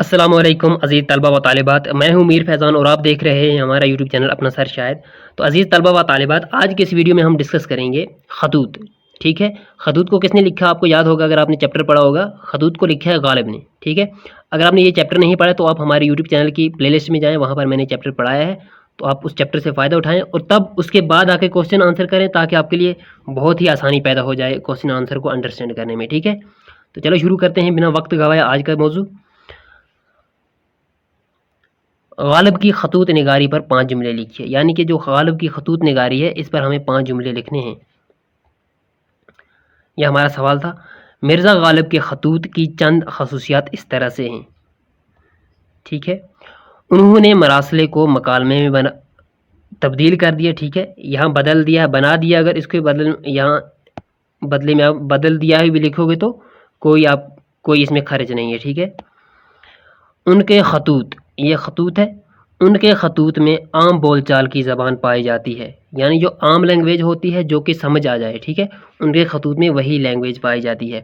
السلام علیکم عزیز طلبہ و طالبات، میں ہوں میر فیضان اور آپ دیکھ رہے ہیں ہمارا یوٹیوب چینل اپنا سر شاید۔ تو عزیز طلبہ و طالبات، آج کے اس ویڈیو میں ہم ڈسکس کریں گے خطوط، ٹھیک ہے۔ خطوط کو کس نے لکھا آپ کو یاد ہوگا، اگر آپ نے چیپٹر پڑھا ہوگا، خطوط کو لکھا ہے غالب نے، ٹھیک ہے۔ اگر آپ نے یہ چیپٹر نہیں پڑھا تو آپ ہمارے یوٹیوب چینل کی پلے لسٹ میں جائیں، وہاں پر میں نے چیپٹر پڑھایا ہے، تو آپ اس چیپٹر سے فائدہ اٹھائیں اور تب اس کے بعد آ کے کوسچن آنسر کریں، تاکہ آپ کے لیے بہت ہی آسانی پیدا ہو جائے کوسچن آنسر کو انڈرسٹینڈ کرنے میں، ٹھیک ہے۔ تو چلو شروع کرتے ہیں بنا وقت گوائے آج کا موضوع۔ غالب کی خطوط نگاری پر 5 جملے لکھیے، یعنی کہ جو غالب کی خطوط نگاری ہے اس پر ہمیں 5 جملے لکھنے ہیں۔ یہ ہمارا سوال تھا۔ مرزا غالب کے خطوط کی چند خصوصیات اس طرح سے ہیں، ٹھیک ہے۔ انہوں نے مراسلے کو مکالمے میں تبدیل کر دیا، ٹھیک ہے۔ یہاں بدل دیا، بنا دیا، اگر اس کے یہاں بدلے میں آپ بدل دیا بھی لکھو گے تو کوئی اس میں خرچ نہیں ہے، ٹھیک ہے۔ ان کے خطوط، یہ خطوط ہے، ان کے خطوط میں عام بول چال کی زبان پائی جاتی ہے، یعنی جو عام لینگویج ہوتی ہے جو کہ سمجھ آ جائے، ٹھیک ہے، ان کے خطوط میں وہی لینگویج پائی جاتی ہے۔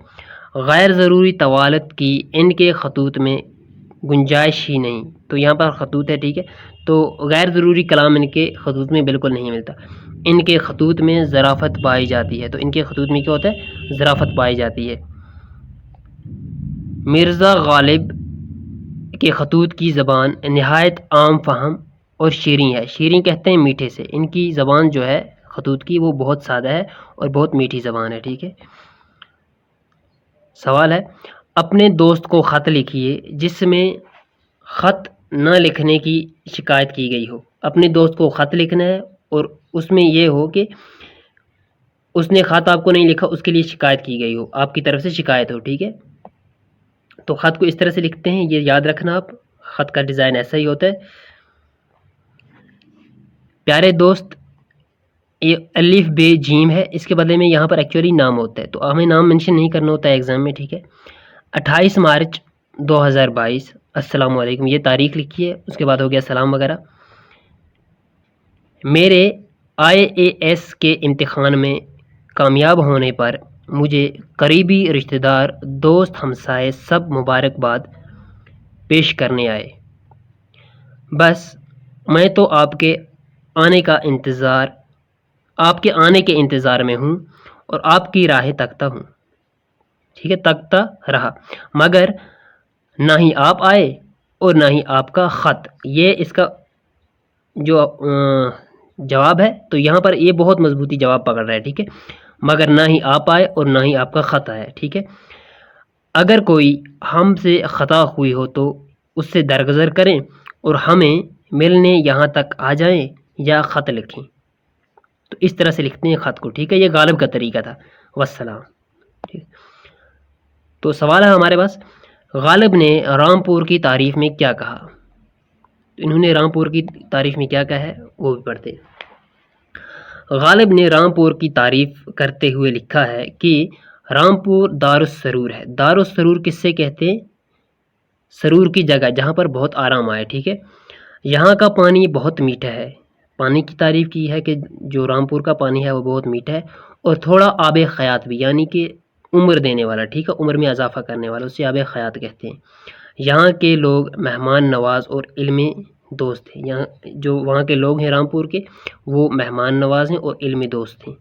غیر ضروری طوالت کی ان کے خطوط میں گنجائش ہی نہیں، تو یہاں پر خطوط ہے، ٹھیک ہے، تو غیر ضروری کلام ان کے خطوط میں بالکل نہیں ملتا۔ ان کے خطوط میں ظرافت پائی جاتی ہے، تو ان کے خطوط میں کیا ہوتا ہے؟ ظرافت پائی جاتی ہے۔ مرزا غالب کے خطوط کی زبان نہایت عام فہم اور شیریں ہے، شیریں کہتے ہیں میٹھے سے، ان کی زبان جو ہے خطوط کی وہ بہت سادہ ہے اور بہت میٹھی زبان ہے، ٹھیک ہے۔ سوال ہے، اپنے دوست کو خط لکھیے جس میں خط نہ لکھنے کی شکایت کی گئی ہو۔ اپنے دوست کو خط لکھنا ہے اور اس میں یہ ہو کہ اس نے خط آپ کو نہیں لکھا، اس کے لیے شکایت کی گئی ہو، آپ کی طرف سے شکایت ہو، ٹھیک ہے۔ تو خط کو اس طرح سے لکھتے ہیں، یہ یاد رکھنا آپ، خط کا ڈیزائن ایسا ہی ہوتا ہے۔ پیارے دوست، یہ الف بے جیم ہے، اس کے بدلے میں یہاں پر ایکچولی نام ہوتا ہے، تو ہمیں نام منشن نہیں کرنا ہوتا ہے ایگزام میں، ٹھیک ہے۔ 28 مارچ 2022، السلام علیکم، یہ تاریخ لکھی ہے، اس کے بعد ہو گیا سلام وغیرہ۔ میرے IAS کے امتحان میں کامیاب ہونے پر مجھے قریبی رشتہ دار، دوست، ہمسائے سب مبارکباد پیش کرنے آئے۔ بس میں تو آپ کے آنے کے انتظار میں ہوں اور آپ کی راہیں تکتا ہوں، ٹھیک ہے، تکتا رہا، مگر نہ ہی آپ آئے اور نہ ہی آپ کا خط۔ یہ اس کا جو جواب ہے، تو یہاں پر یہ بہت مضبوطی جواب پکڑ رہا ہے، ٹھیک ہے، مگر نہ ہی آپ آئے اور نہ ہی آپ کا خط آیا، ٹھیک ہے۔ اگر کوئی ہم سے خطا ہوئی ہو تو اس سے درگزر کریں اور ہمیں ملنے یہاں تک آ جائیں یا خط لکھیں، تو اس طرح سے لکھتے ہیں خط کو، ٹھیک ہے۔ یہ غالب کا طریقہ تھا، والسلام، ٹھیک۔ تو سوال ہے ہمارے پاس، غالب نے رامپور کی تعریف میں کیا کہا؟ انہوں نے رامپور کی تعریف میں کیا کہا ہے وہ بھی پڑھتے ہیں۔ غالب نے رامپور کی تعریف کرتے ہوئے لکھا ہے کہ رامپور دارالسرور ہے۔ دارالسرور کس سے کہتے ہیں؟ سرور کی جگہ جہاں پر بہت آرام آئے، ٹھیک ہے۔ یہاں کا پانی بہت میٹھا ہے، پانی کی تعریف کی ہے کہ جو رامپور کا پانی ہے وہ بہت میٹھا ہے اور تھوڑا آب حیات بھی، یعنی کہ عمر دینے والا، ٹھیک ہے، عمر میں اضافہ کرنے والا، اسے آب حیات کہتے ہیں۔ یہاں کے لوگ مہمان نواز اور علمی دوست ہیں، یہاں جو وہاں کے لوگ ہیں رامپور کے، وہ مہمان نواز ہیں اور علمی دوست ہیں۔